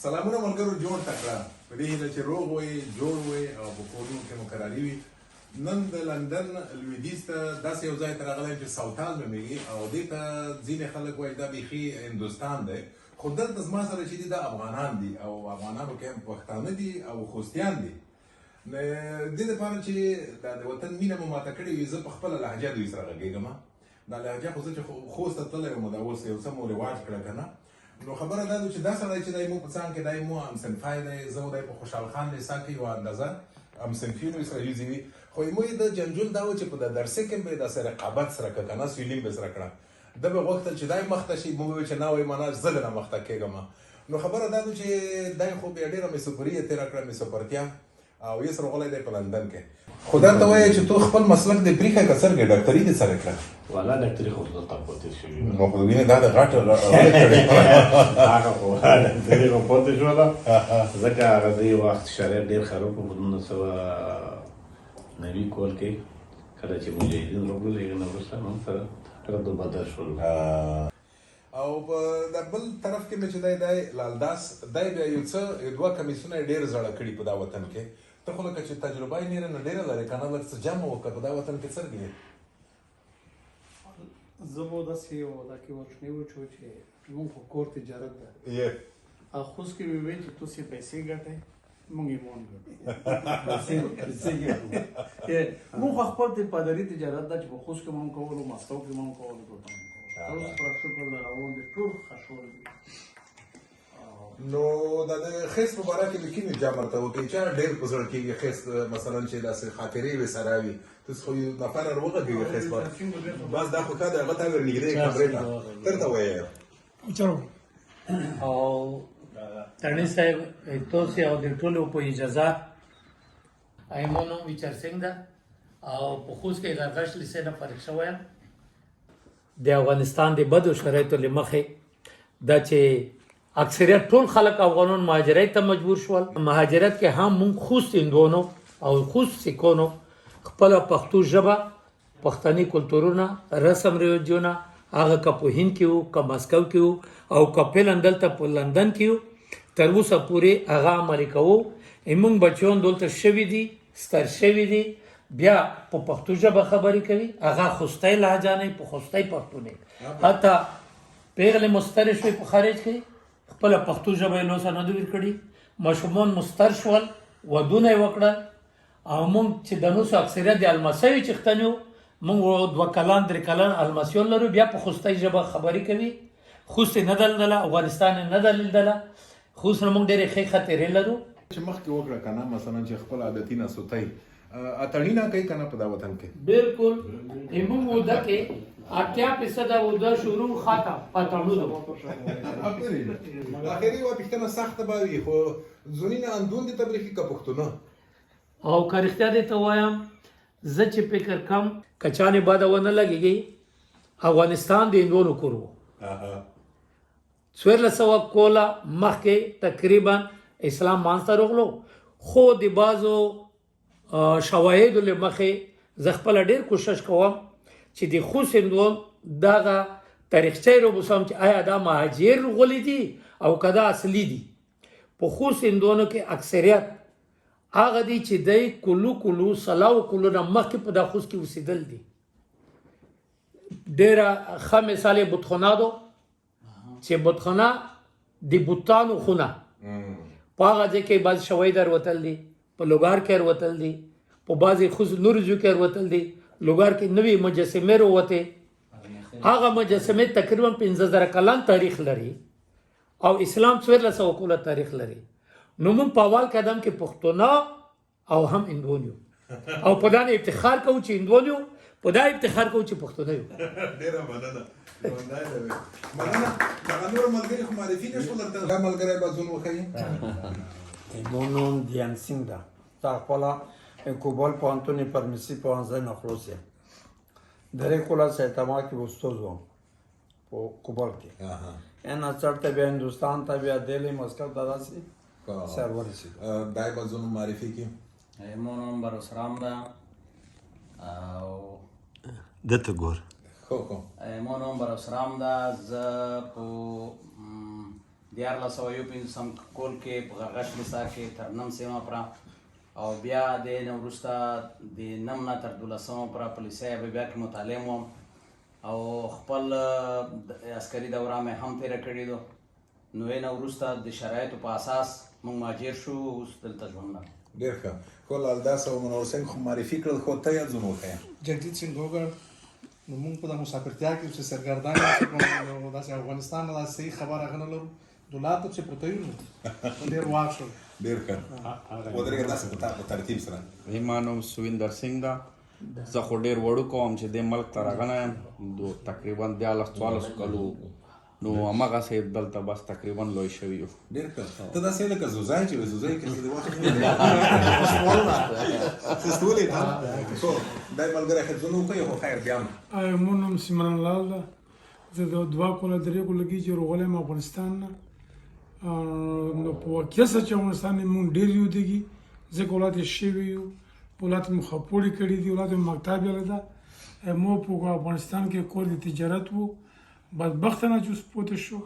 سلامونه ملګرو جوړ تکړه په دې هیله چې روغ وئ جوړ وئ او په کورونو کې مقرري وي نن د لندن لویدیځ ته داسې یو ځای ته راغلی چې ساوتال نومیږي او دې ته ځینې خلک وایي دا بیخي هندوستان دی خو دلته زما سره چې دي دا افغانان دي او افغانانو کې هم پښتانه دي او خوستیان دي دې دپاره چې دا د وطن مینه مو ماته کړې وي زه په خپله لهجه دوی سره غږېږم دا لهجه خو زه چې خوست ته تللی وم دا اوس یو څه مو رواج کړه که نه نو خبره دا ده چې دا سړی چې دی مو په څنګ کې دی مو همصنفی دی زه و دی په خوشحال خان لیسه کې یوه اندازه همصنفیونو سره یوځي وي خو مو یې د جنجول دا و چې په د درسي کې به یې داسې رقابت سره که که نه سویلیم به سره کړه ده به غوښتل چې دی مخته شي مو وویل چې نه وایي مانا زه له نه مخته کېږم نو خبره دا ده چې دی خو بیا ډېره میسوپري یې تېره کړه میسوپرتیا او یې سره غلی دی په لندن کې خو دا ته وایې چې تو خپل مسلک دې پرېښی که څرنګه ډاکټري دې سره کړه والا ډاکټري خو دلته پاتې شوي نو خو وینې دا د غټ هغه خو ډاکټري خو پاتې شوله ځکه هغه دې وخت شرایط ډېر خراب وو په 1990 کال کې کله چې مجاهدین راغلل هغې نه وروسته هم سره ټول بدل شول او په د بل طرف کې مې چې دی لالداس دی بیا یو څه دوه کمیسونه یې ډېر زړه کړي په دا وطن کې ته خو لکه چې تجربه یې نېره نه ډېره لرې که نه لږ څه جمع وکړه په دا وطن کې څرګې یې زه به داسې یو دا کې ورچنی وچو چې مونږ خو کور تجارت ده او خوست کې مې ویل چې تاسې پیسې ګټئ مونږ یې مون ګټو مونږ خو خپل پادري تجارت ده چې په خوست کې مونږ کولو ماسکو کې مونږ کولو دلته مونږ کولو اوس پر شکر د روان دي ټول خشول دي نو دا د خیست په باره کې لیکي نو جامر ته وکړي چا ډېر په زړه کېږي خیست مثلا چې داسې خاطرې وې سره وي تاسو خو یو نفر وغږېږي خیست بار بس دا خو ښه دی هغه ته ورنږدې کمرې ته درته وایي او تڼي صاحب تاسې او د ټولو په اجازه ایمو نوم ویچر سنګ ده او په خوست کې لرغش لیسې نه فارغ شوی یم د افغانستان د بدو شرایطو له مخې دا چې اکثریت ټول خلک افغانان مهاجرت ته مجبور شول مهاجرت کې هم مونږ خوست هندوانو او خوست سیکونو خپله پښتو ژبه پښتني کلتورونه رسم رواجونه هغه که په هند کې وو که مسکو کې وو او که فعلا دلته په لندن کې وو تر اوسه پورې هغه عملي کوو زموږ بچیان دلته شوي دي ستر شوي دي بیا په پښتو ژبه خبرې کوي هغه خوستی لهجه نه په خوستی پښتو نه حتی پیغلې مسترې شوې په خارج کې خپله پښتو ژبه یې لوسه نه دویر کړي ماشومان مستر شول ودونه یې وکړل او موږ چې د نوسو اکثریت د الماسیو چښتنې وو موږ 2 کلن 3 کلن الماسیون لرو بیا په خوستی ژبه خبرې کوي خوست یې نه دلیدله افغانستان یې نه دلیدله خوست نه موږ ډېرې ښې خاطرې لرو چې مخکې وکړه که نه مثلا چې خپل عادتي نسوتی اتڼي نه کوي که نه په دا وطن کې بالکل زموږ وده کې 80% وده شروع خاطه پټانو ده اخري یوه پوښتنه سخته به وي خو ځونینه اندون دې ته برېښي که پښتونه او که رښتیا دې ته وایم زه چې فکر کم که چانې باده ونه لګېږي افغانستان د هندوانو کور و 1400 کاله مخکې تقریبا اسلام منځته راغلو خو د بعضو شواهدو له مخې زه خپله ډېر کوشش کوم چې د خوست هندوان دغه تاریخچه یې راوباسم چې آیا دا مهاجر غولې دي او که دا اصلي دي په خوست هندوانو کې اکثریت هغه دي چې دی کلو سلاو کلونه مخکې په دا خوست کې اوسېدل دي ډېره ښه مثال یې بتخانه ده چې بتخانه د بوتانو خونه په هغه ځای کې بعضې شواهد راوتل دي په لوګار کې راوتل دي په بعضې نورو ځایو کې راوتل دي لوګار کې نوې مجسمې راوتې هغه مجسمې تقریبا 15000 کلن تاریخ لري او اسلام 1400 کاله تاریخ لري نو موږ په اول قدم کې پښتونه او هم هندوان یو او په دا نه افتخار کوو چې هندوان یو په دا افتخار کوو چې پښتونه یو ډېره مننه مننه دغه نور ملګري خو معرفي نه شول درته دا ملګری به ځون وښیي Mon nom est Diane Singda. Takola e Kubol Pantoni Parmisi Panza na Croatia. Dare kola Saitama ki Vostozo. Po Kubol ki. En acharte be Hindustan ta be Delhi Moscow darasi. Server si. دای به ځون معرفي کی مو نوم برسرام ده او دته ګور خو مو نوم برسرام ده زه په 1451 کال کې په غرغش لیسا کې تر 9 سیمه پوره او بیا د نه وروسته د 9 نه تر 12 پوره په لیسه بیا کې مطالعه وم او خپل عسکري دوره مې هم تېره کړې ده. نو یې نه وروسته د شرایطو په اساس موږ مهاجر شو، اوس دلته ژوند لرو. ډېر ښه. خو لالداس او منور سنګ خو معرفي کړل، خو ته یې ځون وښیه. جگجیت سنګ هوګړ. نو موږ په د مسافرتیا کې چې سرګردان یو داسې افغانستان نه داسې صحیح خبر هغه نه لرو. دولت چې پروته یو نو ډېر واک شو. ډېر ښه. ودرېږه داسې په ترتیب سره. زما نوم سویندر سنګ ده. زه خو ډېر وړوکی وم چې دې ملک ته راغلی یم، تقریبا 14 کالو. نو هماغسې دلته بس تقریبا لوی شوي یو. ډېر ښه. ته داسې لکه زوزای چې وایي زوزای کې د وخت سستولې ته خو دا ملګری ښه ځون وکړي. خو خیر بیا هم مو نوم سیمران لال ده. زه د 2 کاله 3 کاله کې چې راغلی یم افغانستان نه. نو په واقعیت سره چې افغانستان مونږ ډېر یو دیږي، ځکه اولاد یې شوي یو، اولاد مو خپوړې کړي دي، اولاد مو مکتب یې ده. مو په افغانستان کې کور د تجارت و، بدبختانه چې اوس پوته شو.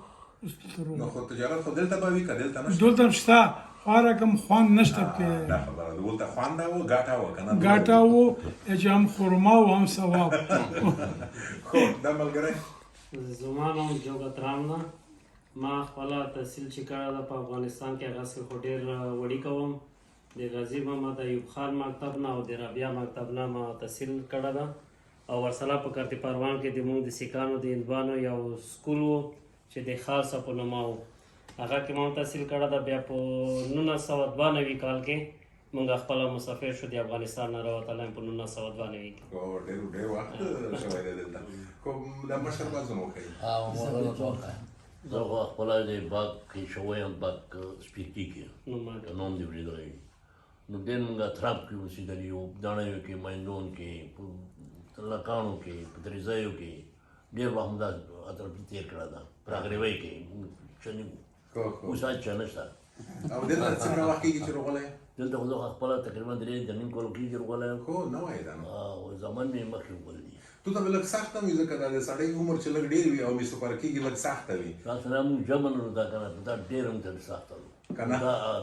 نو خو تجارت خو دلته به وي که دلته نشته؟ دلته هم شته، خو هر رقم خوند نشته پکې. دا خبره ده. دلته خوند و ګټه و که نه؟ ګټه و چې هم خرما و هم ثواب. خو دا ملګری زما نوم جوګت رام ده. ما خپله تحصیل چې کړې ده په افغانستان کې، هغسې خو ډېر وړي کوم. د غازي محمد ایوب خان مکتب نه او د رابعه مکتب نه ما تحصیل کړې ده. او ورسره په کرتي پروان کې د موږ د سیکانو د هندوانو یو سکول و چې د خالصه په نوم و، هغه کې ما تحصیل کړې ده. بیا په 1992 کال کې موږ خپله مسافر شو، د افغانستان نه راوتلی یم په 1992 کې. ډېر وخت شوی دی دلته. خو دا مشر به ځون وښیي. زه خو خپله د باغ کې شوی یم، باغ سپیکي کې نوم دې اورېدلی. نو ډېر موږ اطراف کې اوسېدلي یو، داڼیو کې، میندون کې، په لکاڼو کې، په دریځیو کې ډېر وخت مو دا اطراف کې تېر کړی ده. په راغریوۍ کې چنې وو، اوس هېڅ نشته. او دلته څومره وخت کېږي چې راغلی یې؟ دلته خو زه خپله تقریبا 3.5 کالو کېږي راغلی یم. خو نه وایې دا نو. او زامن مې مخکې وکړل دي. تو ته به لږ سخته وي، ځکه دا د سړی عمر چې لږ ډېر وي او بې سفر کېږي لږ سخته وي. راسره موږ جمع نه لرو دا که نه، دا ډېر هم ته سخته ده که نه؟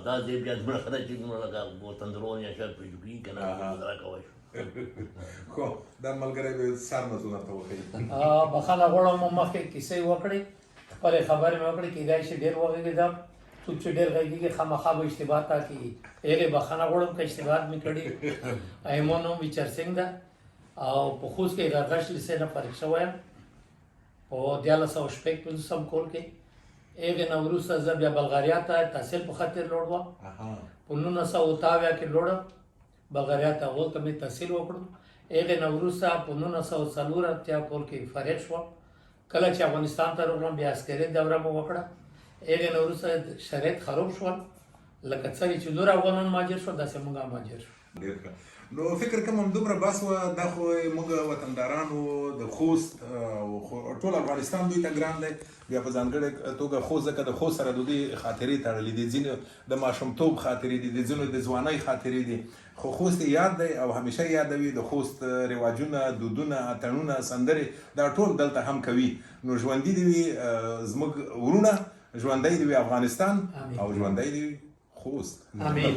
دا ځای بیا دومره ښه ده چې دومره لکه تندرون یا شاید پرې جوړېږي که نه، ګذاره کوی شو. خو دا ملګری به سر نه ځونه ته وښیي. بخښنه غواړم مو مخکې کیسې وکړې، خپلې خبرې مې وکړې، کېدای شي ډېر وغږېدم. څوک چې ډېر غږېږي خامخا به اشتباه تا کېږي. هغې بخښنه غواړم که اشتباهات مې کړي. ایمو نوم ویچر سنګ ده او په خوست کې غرغش لیسې نه فارغ شوی یم په 1455 کال کې. هغې نه وروسته زه بیا بلغاریا ته تحصیل په خاطر لاړ وم. په 1978 کې لاړم بلغاریا ته، هغلته مې تحصیل وکړو. هغې نه وروسته په 1984 کال کې فارغ شوم. کله چې افغانستان ته راغلم بیا عسکري دوره مو وکړه. هغې نه وروسته شرایط خراب شول، لکه څنګه چې نور افغانان مهاجر شول داسې موږ هم مهاجر شو. ډېر ښه. نو فکر کوم همدومره بس وه. دا خو موږ وطندارانو د خوست او ټول افغانستان دوی ته ګران دی. بیا په ځانګړې توګه خوست، ځکه د خوست سره د دوی خاطرې تړلې دي، ځینې د ماشومتوب خاطرې دي، د ځینو د ځوانۍ خاطرې دي. خو خوست یاد دی او همیشه یادوي. د خوست رواجونه، دودونه، اتڼونه، سندرې دا ټول دلته هم کوي. نو ژوندي دې وي زموږ ورونه، ژوندی دې وي افغانستان او ژوندی دې وي خوست. امین.